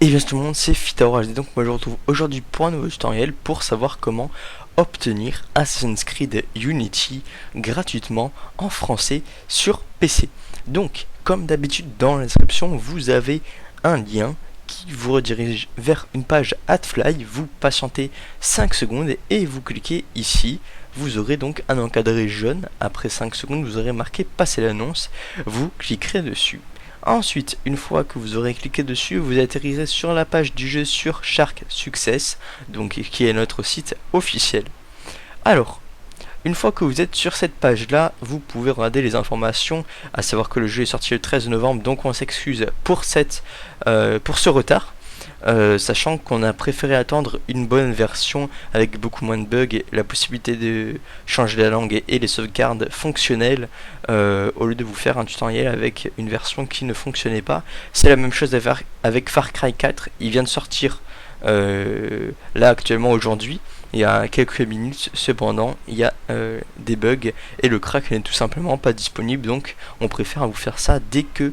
Et bien tout le monde, c'est Fitaor HD. Donc moi je vous retrouve aujourd'hui pour un nouveau tutoriel pour savoir comment obtenir Assassin's Creed Unity gratuitement en français sur PC. Donc comme d'habitude dans la description vous avez un lien qui vous redirige vers une page AdFly. Vous patientez 5 secondes et vous cliquez ici. Vous aurez donc un encadré jaune. Après 5 secondes vous aurez marqué passer l'annonce. Vous cliquerez dessus. Ensuite, une fois que vous aurez cliqué dessus, vous atterrirez sur la page du jeu sur Shark Success, donc qui est notre site officiel. Alors, une fois que vous êtes sur cette page-là, vous pouvez regarder les informations, à savoir que le jeu est sorti le 13 novembre, donc on s'excuse pour ce retard. Sachant qu'on a préféré attendre une bonne version avec beaucoup moins de bugs, la possibilité de changer la langue et les sauvegardes fonctionnelles, au lieu de vous faire un tutoriel avec une version qui ne fonctionnait pas. C'est la même chose avec Far Cry 4, il vient de sortir là actuellement aujourd'hui, il y a quelques minutes. Cependant il y a des bugs et le crack n'est tout simplement pas disponible, donc on préfère vous faire ça dès que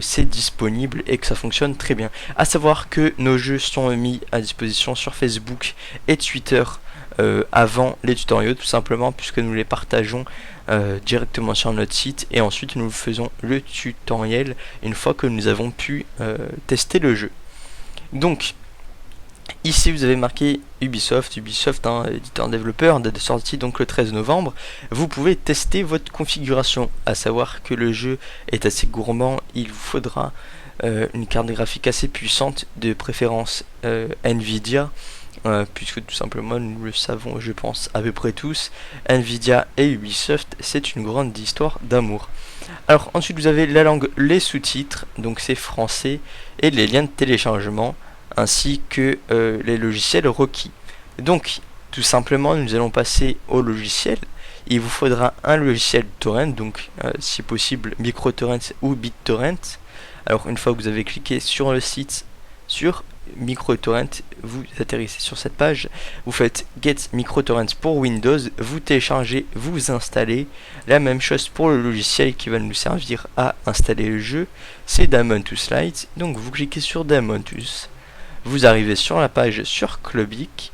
c'est disponible et que ça fonctionne très bien. A savoir que nos jeux sont mis à disposition sur Facebook et Twitter avant les tutoriels, tout simplement puisque nous les partageons directement sur notre site et ensuite nous faisons le tutoriel une fois que nous avons pu tester le jeu. Donc ici vous avez marqué Ubisoft, éditeur développeur, date de sortie donc le 13 novembre. Vous pouvez tester votre configuration, à savoir que le jeu est assez gourmand, il vous faudra une carte graphique assez puissante, de préférence Nvidia, puisque tout simplement nous le savons je pense à peu près tous, Nvidia et Ubisoft c'est une grande histoire d'amour. Alors ensuite vous avez la langue, les sous-titres, donc c'est français, et les liens de téléchargement, ainsi que les logiciels requis. Donc tout simplement nous allons passer au logiciel. Il vous faudra un logiciel torrent, donc si possible MicroTorrent ou BitTorrent. Alors une fois que vous avez cliqué sur le site sur MicroTorrent, vous atterrissez sur cette page, vous faites Get MicroTorrent pour Windows, vous téléchargez, vous installez. La même chose pour le logiciel qui va nous servir à installer le jeu, c'est Daemontus Lite. Donc vous cliquez sur Daemontus, vous arrivez sur la page sur Clubic,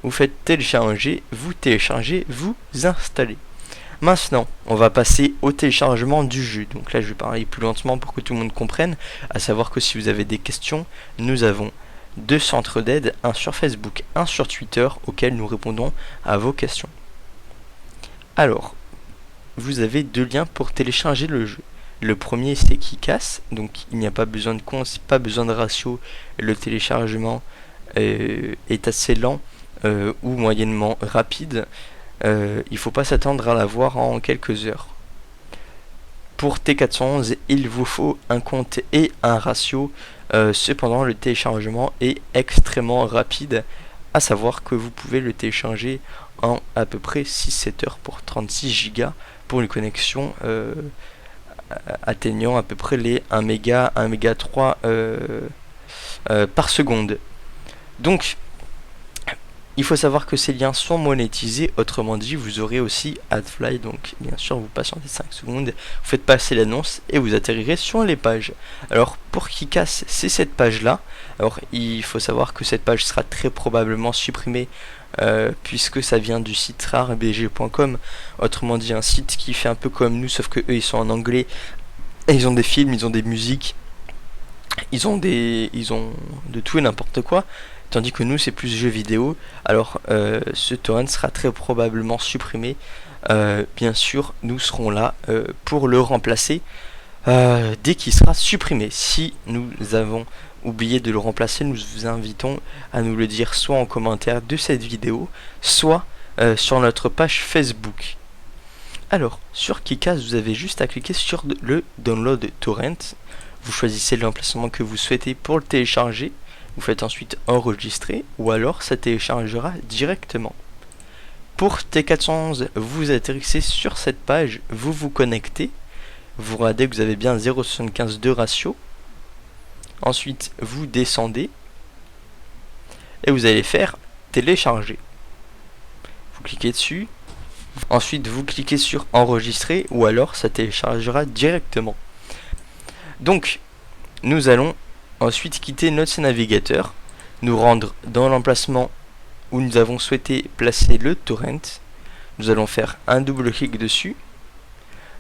vous faites télécharger, vous téléchargez, vous installez. Maintenant, on va passer au téléchargement du jeu. Donc là, je vais parler plus lentement pour que tout le monde comprenne. À savoir que si vous avez des questions, nous avons 2 centres d'aide, un sur Facebook, un sur Twitter, auxquels nous répondons à vos questions. Alors, vous avez 2 liens pour télécharger le jeu. Le premier c'est Kikas, donc il n'y a pas besoin de compte, pas besoin de ratio. Le téléchargement est assez lent ou moyennement rapide. Il ne faut pas s'attendre à l'avoir en quelques heures. Pour T411, il vous faut un compte et un ratio. Cependant, le téléchargement est extrêmement rapide, à savoir que vous pouvez le télécharger en à peu près 6-7 heures pour 36 Go pour une connexion atteignant à peu près les 1 méga, 1 méga 3 par seconde. Donc il faut savoir que ces liens sont monétisés, autrement dit vous aurez aussi AdFly, donc bien sûr vous patientez 5 secondes, vous faites passer l'annonce et vous atterrirez sur les pages. Alors pour Kikas, c'est cette page là. Alors il faut savoir que cette page sera très probablement supprimée puisque ça vient du site rarebg.com, autrement dit un site qui fait un peu comme nous, sauf que eux ils sont en anglais et ils ont des films, ils ont des musiques, ils ont de tout et n'importe quoi, tandis que nous c'est plus jeux vidéo. Alors ce torrent sera très probablement supprimé. Bien sûr nous serons là pour le remplacer dès qu'il sera supprimé. Si nous avons oublié de le remplacer, nous vous invitons à nous le dire soit en commentaire de cette vidéo, soit sur notre page Facebook. Alors sur Kikas vous avez juste à cliquer sur le download torrent, vous choisissez l'emplacement que vous souhaitez pour le télécharger, vous faites ensuite enregistrer ou alors ça téléchargera directement. Pour T411, vous atterrissez sur cette page, vous vous connectez, vous regardez que vous avez bien 0,75 de ratio. Ensuite vous descendez et vous allez faire télécharger. Vous cliquez dessus, ensuite vous cliquez sur enregistrer ou alors ça téléchargera directement. Donc nous allons ensuite quitter notre navigateur, nous rendre dans l'emplacement où nous avons souhaité placer le torrent. Nous allons faire un double clic dessus.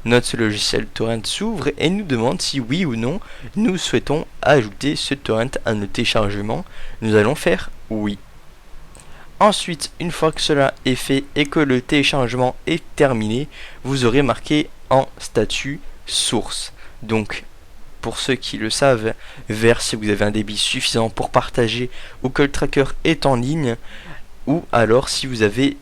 Notre logiciel torrent s'ouvre et nous demande si oui ou non nous souhaitons ajouter ce torrent à notre téléchargement. Nous allons faire oui. Ensuite, une fois que cela est fait et que le téléchargement est terminé, vous aurez marqué en statut source. Donc, pour ceux qui le savent, vert si vous avez un débit suffisant pour partager ou que le tracker est en ligne, ou alors si vous avez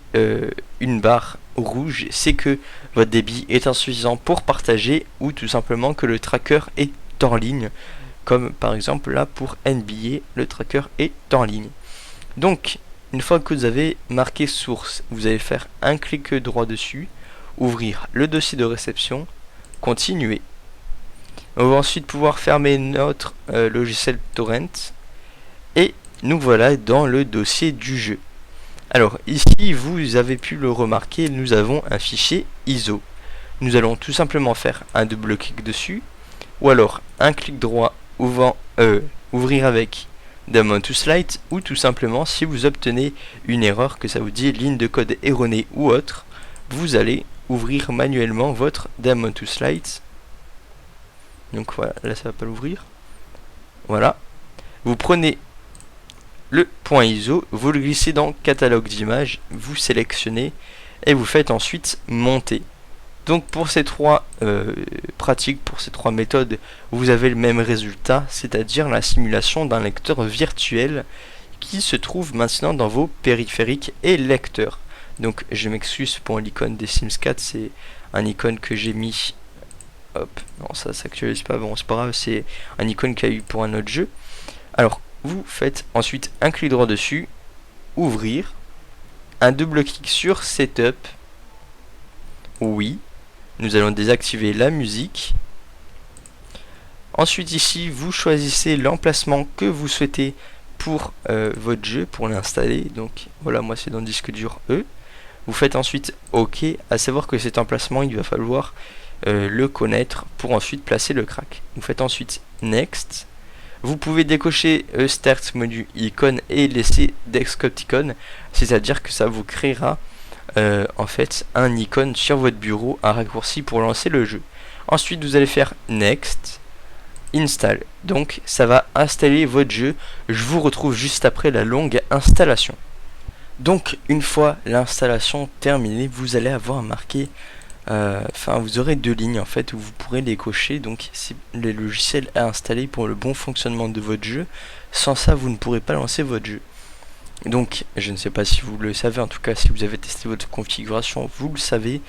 une barre rouge, c'est que votre débit est insuffisant pour partager ou tout simplement que le tracker est en ligne, comme par exemple là pour NBA, le tracker est en ligne. Donc, une fois que vous avez marqué source, vous allez faire un clic droit dessus, ouvrir le dossier de réception, continuer. On va ensuite pouvoir fermer notre logiciel torrent et nous voilà dans le dossier du jeu. Alors ici, vous avez pu le remarquer, nous avons un fichier ISO. Nous allons tout simplement faire un double clic dessus, ou alors un clic droit ouvrir avec Daemon to Slide, ou tout simplement si vous obtenez une erreur, que ça vous dit ligne de code erronée ou autre, vous allez ouvrir manuellement votre Daemon to Slide. Donc voilà, là ça va pas l'ouvrir. Voilà. Vous prenez le point ISO, vous le glissez dans catalogue d'images, vous sélectionnez et vous faites ensuite monter. Donc pour ces trois pratiques, pour ces trois méthodes, vous avez le même résultat, c'est-à-dire la simulation d'un lecteur virtuel qui se trouve maintenant dans vos périphériques et lecteurs. Donc je m'excuse pour l'icône des Sims 4, c'est un icône que j'ai mis. Hop, non ça s'actualise pas, bon c'est pas grave, c'est un icône qu'il y a eu pour un autre jeu. Alors vous faites ensuite un clic droit dessus, ouvrir, un double clic sur Setup, oui, nous allons désactiver la musique. Ensuite ici, vous choisissez l'emplacement que vous souhaitez pour votre jeu, pour l'installer. Donc voilà, moi c'est dans le disque dur E. Vous faites ensuite OK, à savoir que cet emplacement, il va falloir le connaître pour ensuite placer le crack. Vous faites ensuite Next. Vous pouvez décocher Start Menu Icon et laisser Desktop Icon, c'est-à-dire que ça vous créera en fait un icône sur votre bureau, un raccourci pour lancer le jeu. Ensuite vous allez faire Next, Install, donc ça va installer votre jeu. Je vous retrouve juste après la longue installation. Donc une fois l'installation terminée, vous allez avoir marqué vous aurez deux lignes en fait où vous pourrez les cocher, donc c'est le logiciel à installer pour le bon fonctionnement de votre jeu. Sans ça vous ne pourrez pas lancer votre jeu. Donc je ne sais pas si vous le savez, en tout cas si vous avez testé votre configuration vous le savez,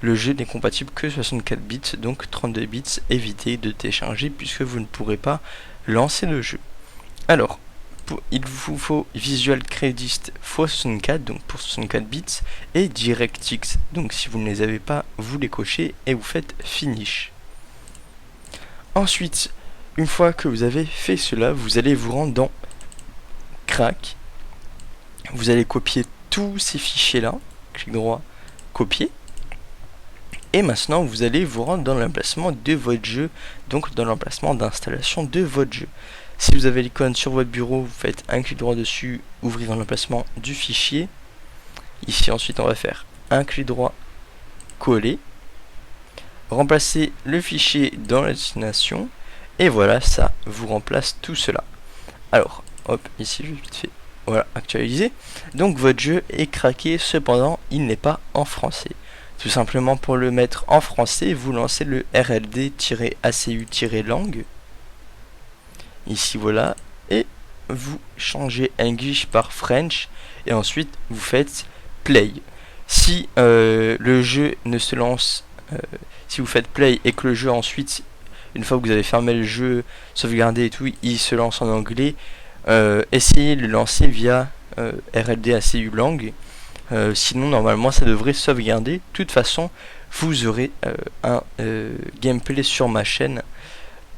le jeu n'est compatible que 64 bits, donc 32 bits évitez de télécharger puisque vous ne pourrez pas lancer le jeu. Alors il vous faut Visual Credit x64, donc pour 64 bits, et DirectX, donc si vous ne les avez pas, vous les cochez et vous faites Finish. Ensuite, une fois que vous avez fait cela, vous allez vous rendre dans Crack. Vous allez copier tous ces fichiers là, clic droit, copier. Et maintenant, vous allez vous rendre dans l'emplacement de votre jeu, donc dans l'emplacement d'installation de votre jeu. Si vous avez l'icône sur votre bureau, vous faites un clic droit dessus, ouvrir l'emplacement du fichier. Ici ensuite on va faire un clic droit, coller, remplacer le fichier dans la destination, et voilà, ça vous remplace tout cela. Alors, hop, ici je vais vite fait, voilà, actualiser. Donc votre jeu est craqué, cependant il n'est pas en français. Tout simplement pour le mettre en français, vous lancez le rld-acu-langue. Ici voilà, et vous changez English par French et ensuite vous faites play. Si le jeu ne se lance, si vous faites play et que le jeu ensuite, une fois que vous avez fermé le jeu, sauvegardé et tout, il se lance en anglais, essayez de le lancer via rld-acu-langue. Sinon normalement ça devrait sauvegarder. De toute façon vous aurez un gameplay sur ma chaîne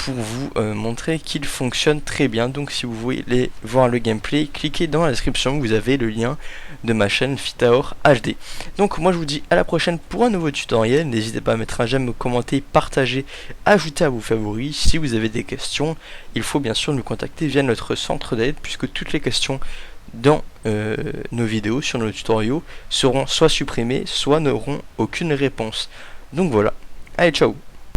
pour vous montrer qu'il fonctionne très bien. Donc si vous voulez voir le gameplay, cliquez dans la description, vous avez le lien de ma chaîne Fitaor HD. Donc moi je vous dis à la prochaine pour un nouveau tutoriel. N'hésitez pas à mettre un j'aime, commenter, partager, ajouter à vos favoris. Si vous avez des questions, il faut bien sûr nous contacter via notre centre d'aide, puisque toutes les questions dans nos vidéos, sur nos tutoriaux, seront soit supprimées, soit n'auront aucune réponse. Donc voilà, allez ciao.